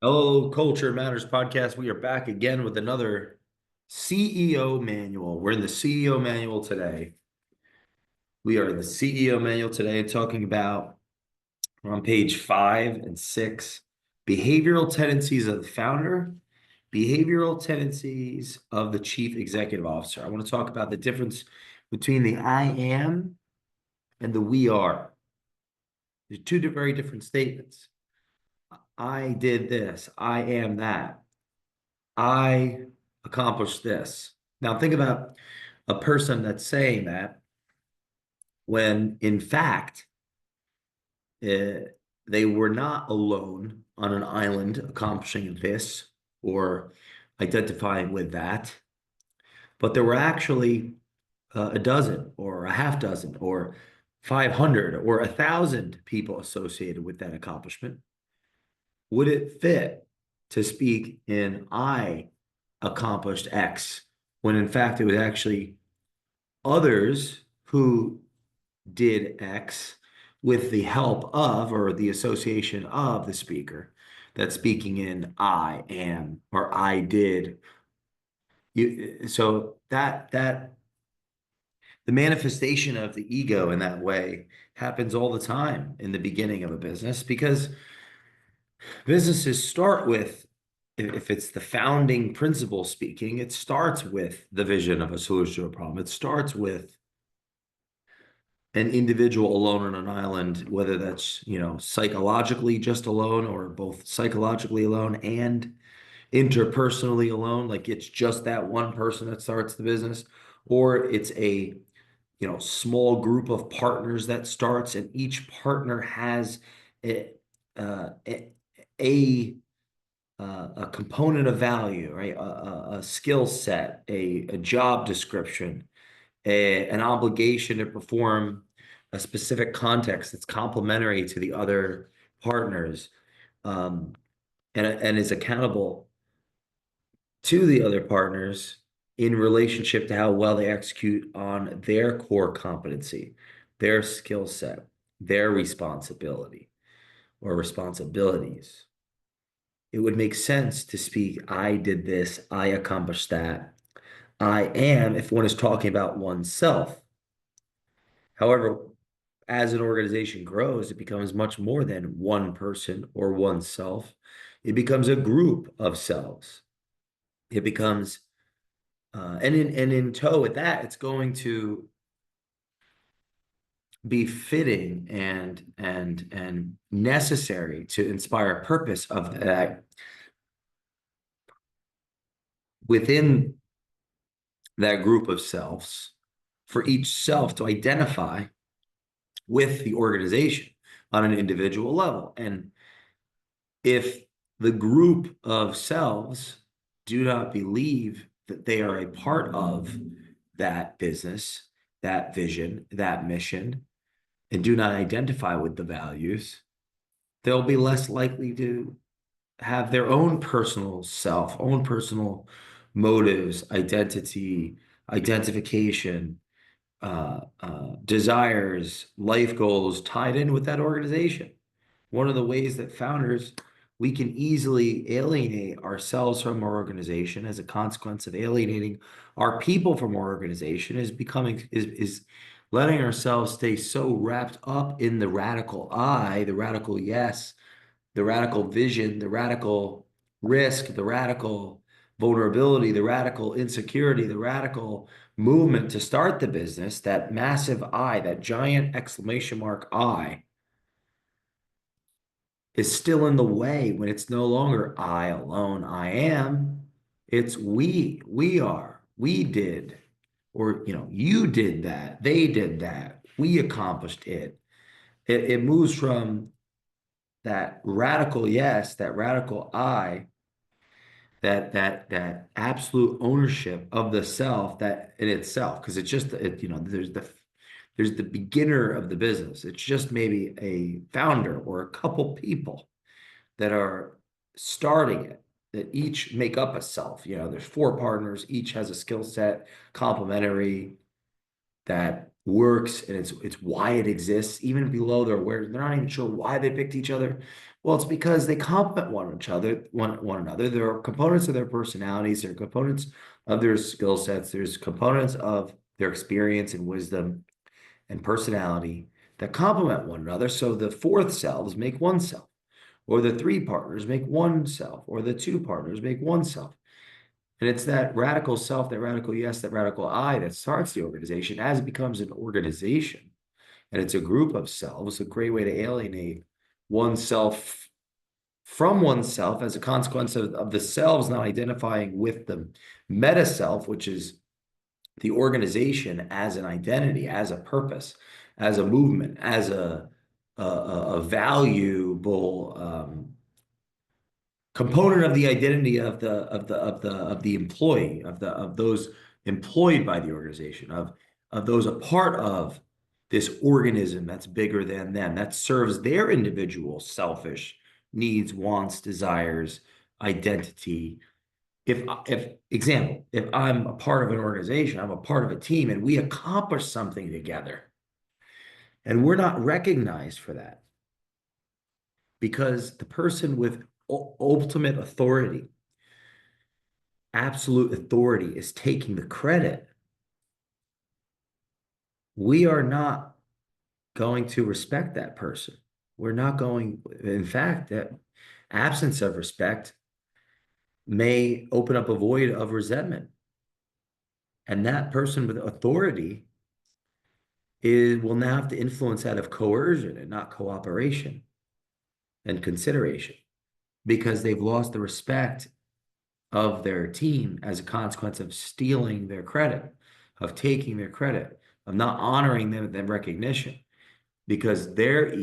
Hello, Culture Matters podcast. We are back again with another CEO manual. We're in the CEO manual today. We are in the CEO manual today talking about, we're on page 5 and 6, behavioral tendencies of the founder, behavioral tendencies of the chief executive officer. I want to talk about the difference between the I am and the we are. There's two very different statements. I did this. I am that. I accomplished this. Now, think about a person that's saying that when in fact uh, they were not alone on an island accomplishing this or identifying with that, but there were actually a dozen or a half dozen or 500 or 1,000 people associated with that accomplishment. Would it fit to speak in I accomplished X when in fact it was actually others who did X with the help of or the association of the speaker that's speaking in I am or I did. So that the manifestation of the ego in that way happens all the time in the beginning of a business because businesses start with, if it's the founding principle speaking, it starts with the vision of a solution to a problem. It starts with an individual alone on an island, whether that's, psychologically just alone or both psychologically alone and interpersonally alone, like it's just that one person that starts the business, or it's a, small group of partners that starts, and each partner has a, a, a a component of value, right? A skill set, a job description, an obligation to perform a specific context that's complementary to the other partners, um, and is accountable to the other partners in relationship to how well they execute on their core competency, their skill set, their responsibility or responsibilities. It would make sense to speak, I did this, I accomplished that. I am, if one is talking about oneself. However, as an organization grows, it becomes much more than one person or oneself. It becomes a group of selves. It becomes, and in tow with that, it's going to be fitting and necessary to inspire a purpose of that within that group of selves, for each self to identify with the organization on an individual level. And if the group of selves do not believe that they are a part of that business, that vision, that mission, and do not identify with the values, they'll be less likely to have their own personal self, own personal motives, identity, identification, desires, life goals tied in with that organization. One of the ways that founders, we can easily alienate ourselves from our organization as a consequence of alienating our people from our organization is letting ourselves stay so wrapped up in the radical I, the radical yes, the radical vision, the radical risk, the radical vulnerability, the radical insecurity, the radical movement to start the business, that massive I, that giant exclamation mark I, is still in the way when it's no longer I alone, I am. It's we are, we did, or, you did that, they did that, we accomplished it. It moves from that radical yes, that radical I, that absolute ownership of the self that in itself, because it's just there's the beginner of the business. It's just maybe a founder or a couple people that are starting it, that each make up a self. There's four partners, each has a skill set complementary, that works, and it's why it exists, even below their awareness. They're not even sure why they picked each other. Well, it's because they complement one another. There are components of their personalities, there are components of their skill sets, there's components of their experience and wisdom and personality that complement one another. So the fourth selves make one self, or the three partners make one self, or the two partners make one self. And it's that radical self, that radical yes, that radical I that starts the organization. As it becomes an organization and it's a group of selves, a great way to alienate oneself from oneself as a consequence of the selves not identifying with the meta self, which is the organization as an identity, as a purpose, as a movement, as a valuable component of the identity of the employee, of those employed by the organization, of those a part of this organism that's bigger than them, that serves their individual selfish needs, wants, desires, identity. If example, if I'm a part of an organization, I'm a part of a team, and we accomplish something together, and we're not recognized for that because the person with ultimate authority, absolute authority, is taking the credit, we are not going to respect that person. We're not going, in fact, that absence of respect may open up a void of resentment. And that person with authority will now have to influence out of coercion and not cooperation and consideration, because they've lost the respect of their team as a consequence of stealing their credit, of taking their credit, of not honoring them recognition, because their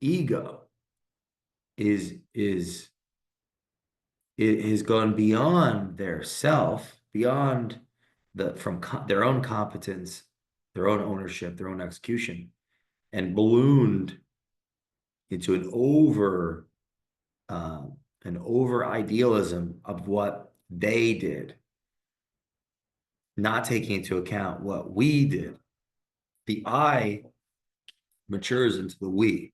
ego is gone beyond their self, beyond their own competence, their own ownership, their own execution, and ballooned into an over idealism of what they did, not taking into account what we did. The I matures into the we.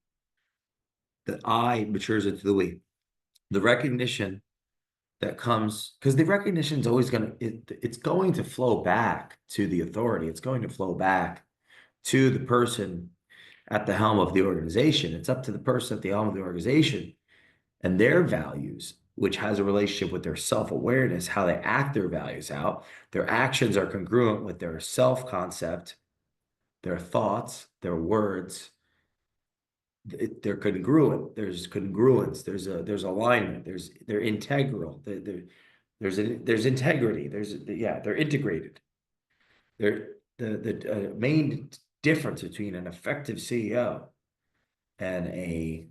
The I matures into the we. The recognition that comes, because the recognition is always it's going to flow back to the authority. It's going to flow back to the person at the helm of the organization. It's up to the person at the helm of the organization and their values, which has a relationship with their self-awareness, how they act their values out. Their actions are congruent with their self-concept, their thoughts, their words. They're congruent. There's congruence. There's alignment. They're integral. There's integrity. They're integrated. The main difference between an effective CEO and a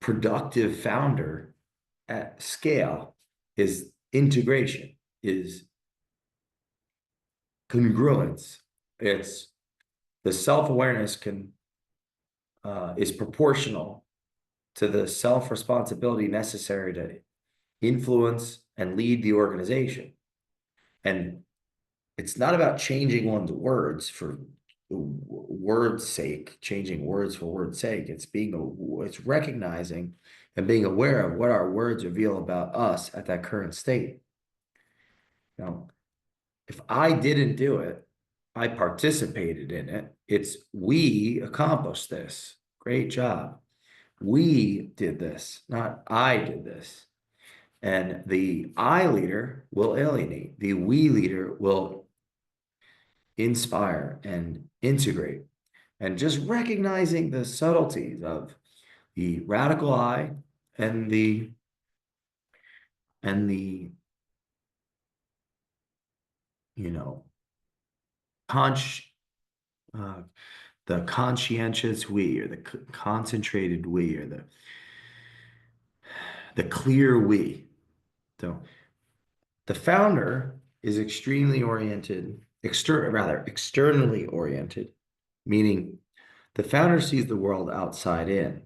productive founder at scale is integration, is congruence. It's the self-awareness is proportional to the self-responsibility necessary to influence and lead the organization. And it's not about changing one's words for word's sake, changing words for word's sake. It's recognizing and being aware of what our words reveal about us at that current state. Now, if I didn't do it, I participated in it. It's we accomplished this. Great job. We did this, not I did this. And the I leader will alienate. The we leader will inspire and integrate. And just recognizing the subtleties of the radical I and the you know conch the conscientious we, or the concentrated we, or the clear we. So the founder is extremely oriented, externally oriented, meaning the founder sees the world outside in,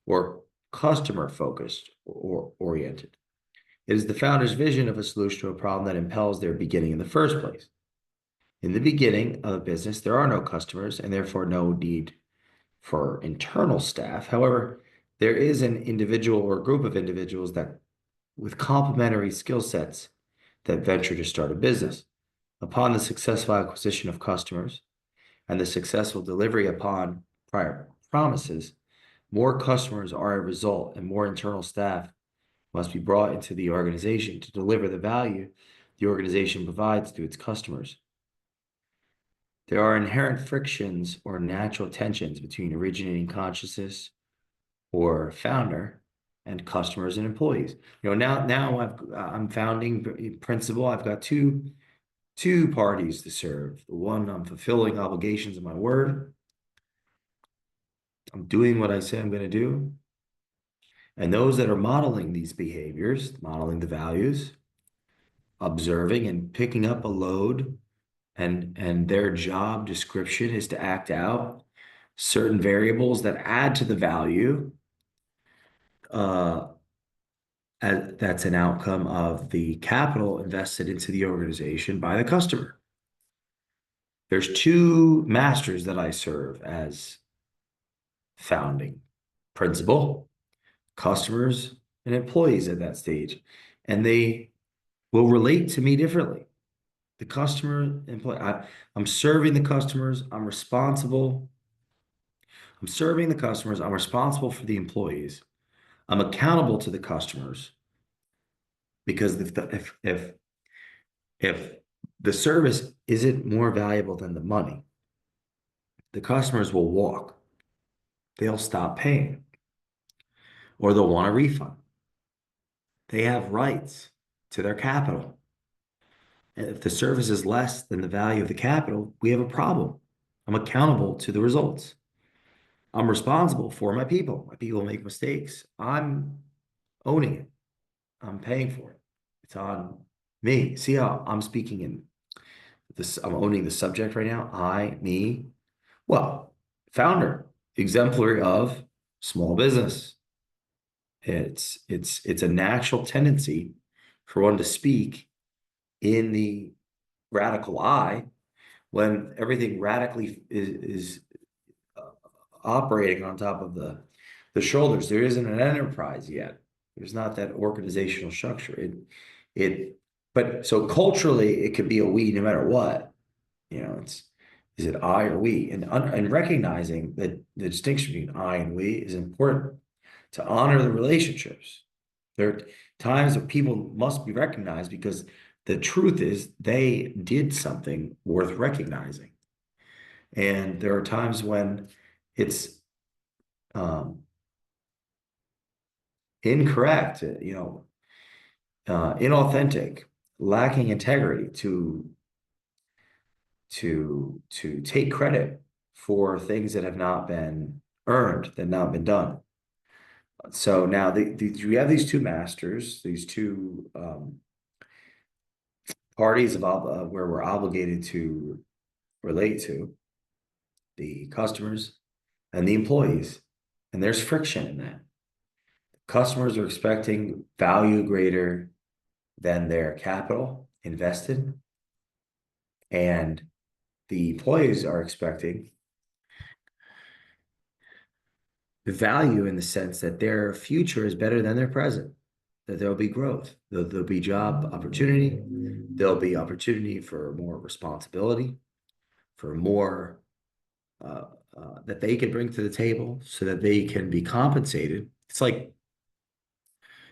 or customer focused or oriented. It is the founder's vision of a solution to a problem that impels their beginning in the first place. In the beginning of a business, there are no customers and therefore no need for internal staff. However, there is an individual or group of individuals that with complementary skill sets that venture to start a business. Upon the successful acquisition of customers and the successful delivery upon prior promises, more customers are a result, and more internal staff must be brought into the organization to deliver the value the organization provides to its customers. There are inherent frictions or natural tensions between originating consciousness or founder and customers and employees. Now I'm founding principal. I've got two parties to serve. The one, I'm fulfilling obligations of my word. I'm doing what I say I'm going to do. And those that are modeling these behaviors, modeling the values, observing and picking up a load, and their job description is to act out certain variables that add to the value. That's an outcome of the capital invested into the organization by the customer. There's two masters that I serve as founding principal, customers, and employees at that stage. And they will relate to me differently. The customer, employee, I'm serving the customers. I'm responsible. I'm serving the customers. I'm responsible for the employees. I'm accountable to the customers because if the service isn't more valuable than the money, the customers will walk. They'll stop paying or they'll want a refund. They have rights to their capital. And if the service is less than the value of the capital, we have a problem. I'm accountable to the results. I'm responsible for my people. My people make mistakes. I'm owning it. I'm paying for it. It's on me. See how I'm speaking in this, I'm owning the subject right now. I, me. Well, founder, exemplary of small business. It's a natural tendency for one to speak in the radical I when everything radically is operating on top of the shoulders. There isn't an enterprise yet. There's not that organizational structure. But so culturally, it could be a we no matter what. Is it I or we? And recognizing that the distinction between I and we is important to honor the relationships. There are times that people must be recognized because the truth is they did something worth recognizing. And there are times when it's incorrect, inauthentic, lacking integrity to take credit for things that have not been earned, that have not been done. So now we have these two masters, these two parties where we're obligated to relate to the customers and the employees, and there's friction in that. Customers are expecting value greater than their capital invested, and the employees are expecting the value in the sense that their future is better than their present, that there'll be growth, there'll be job opportunity, there'll be opportunity for more responsibility, for more that they can bring to the table so that they can be compensated. It's like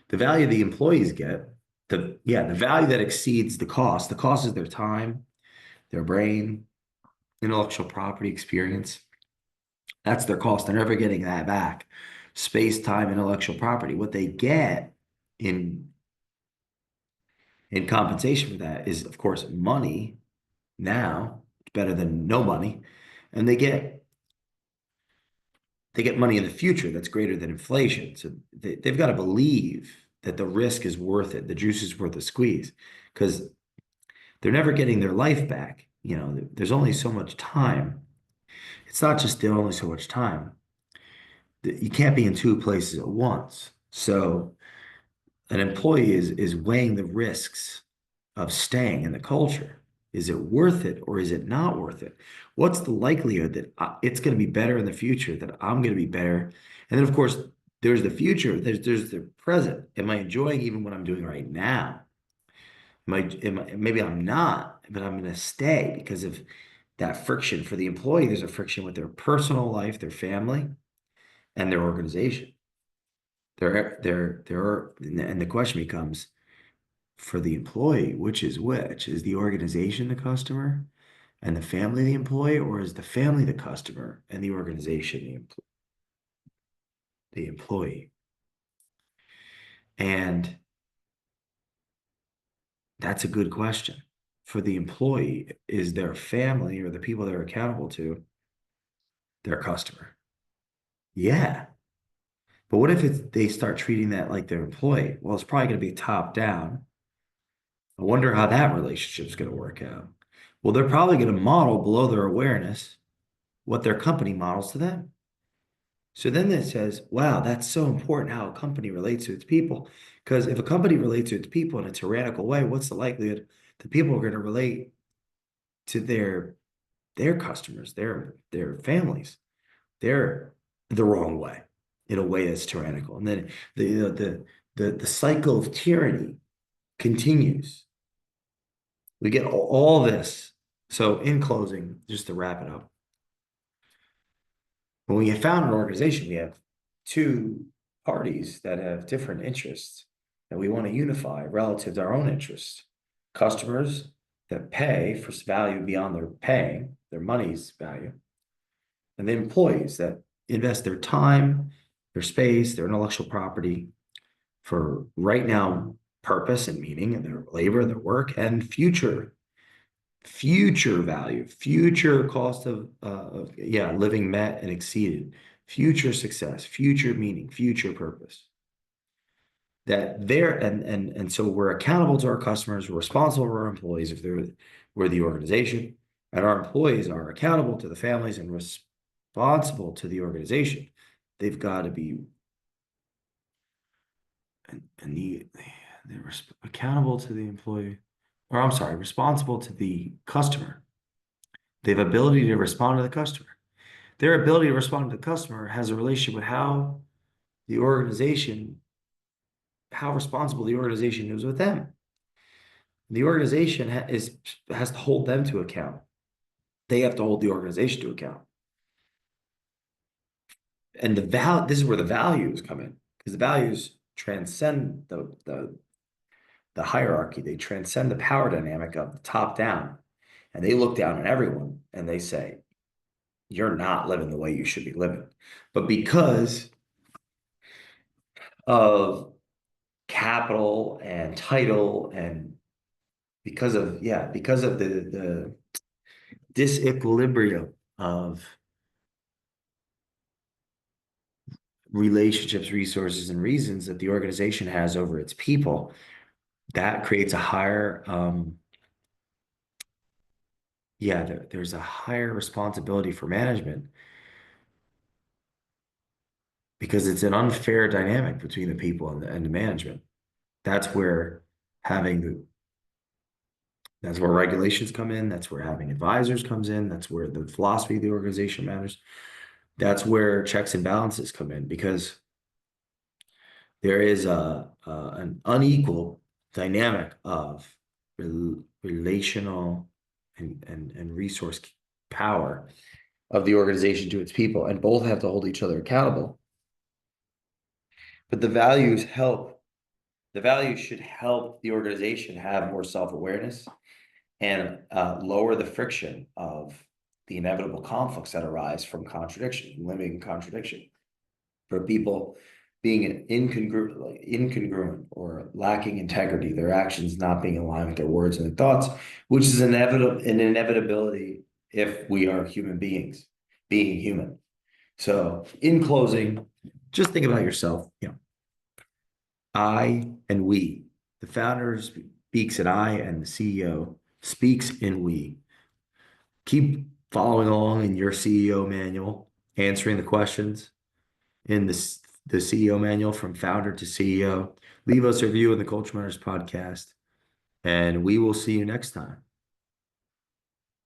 the value the employees get, the value that exceeds the cost. The cost is their time, their brain, intellectual property, experience. That's their cost. They're never getting that back. Space, time, intellectual property. What they get in compensation for that is, of course, money now. It's better than no money. And they get money in the future that's greater than inflation. So they've got to believe that the risk is worth it. The juice is worth the squeeze because they're never getting their life back. There's only so much time. It's not just there's only so much time. You can't be in two places at once. So an employee is weighing the risks of staying in the culture. Is it worth it or is it not worth it? What's the likelihood that it's going to be better in the future, that I'm going to be better? And then, of course, there's the future, there's the present. Am I enjoying even what I'm doing right now? Maybe I'm not, but I'm going to stay because of that friction. For the employee, there's a friction with their personal life, their family, and their organization. And the question becomes, for the employee, which is which? Is the organization the customer and the family the employee, or is the family the customer and the organization the employee? And that's a good question. For the employee, is their family or the people they're accountable to their customer? Yeah. But what if they start treating that like their employee? Well, it's probably going to be top down. I wonder how that relationship's going to work out. Well, they're probably going to model below their awareness what their company models to them. So then it says, wow, that's so important how a company relates to its people. Because if a company relates to its people in a tyrannical way, what's the likelihood that people are going to relate to their customers, their families, their the wrong way, in a way that's tyrannical. And then the cycle of tyranny continues. We get all this. So in closing, just to wrap it up, when we found an organization, we have two parties that have different interests that we want to unify relative to our own interests. Customers that pay for value beyond their paying, their money's value, and the employees that invest their time, their space, their intellectual property for right now purpose and meaning, and their labor, their work, and future value, future cost of living met and exceeded, future success, future meaning, future purpose. That there and so we're accountable to our customers, we're responsible for our employees if we're the organization, and our employees are accountable to the families and responsible to the organization. They've got to be they're accountable to the employee, or I'm sorry, responsible to the customer. They have ability to respond to the customer. Their ability to respond to the customer has a relationship with the organization, how responsible the organization is with them. The organization has to hold them to account. They have to hold the organization to account. And this is where the values come in, because the values transcend the hierarchy. They transcend the power dynamic of the top down. And they look down on everyone and they say, you're not living the way you should be living. But because of capital and title, and because of the disequilibrium of relationships, resources, and reasons that the organization has over its people, that creates a higher there's a higher responsibility for management, because it's an unfair dynamic between the people and the management. That's where having that's where regulations come in. That's where having advisors comes in. That's where the philosophy of the organization matters. That's where checks and balances come in, because there is an unequal dynamic of relational and resource power of the organization to its people, and both have to hold each other accountable. But the values should help the organization have more self-awareness and lower the friction of the inevitable conflicts that arise from contradiction, living contradiction. For people being incongruent or lacking integrity, their actions not being in line with their words and their thoughts, which is an inevitability if we are human beings, being human. So in closing, just think about yourself. I and we, the founder speaks in I, and the CEO speaks in we. Keep following along in your CEO manual, answering the questions in the CEO manual from founder to CEO. Leave us a review in the Culture Matters podcast, and we will see you next time.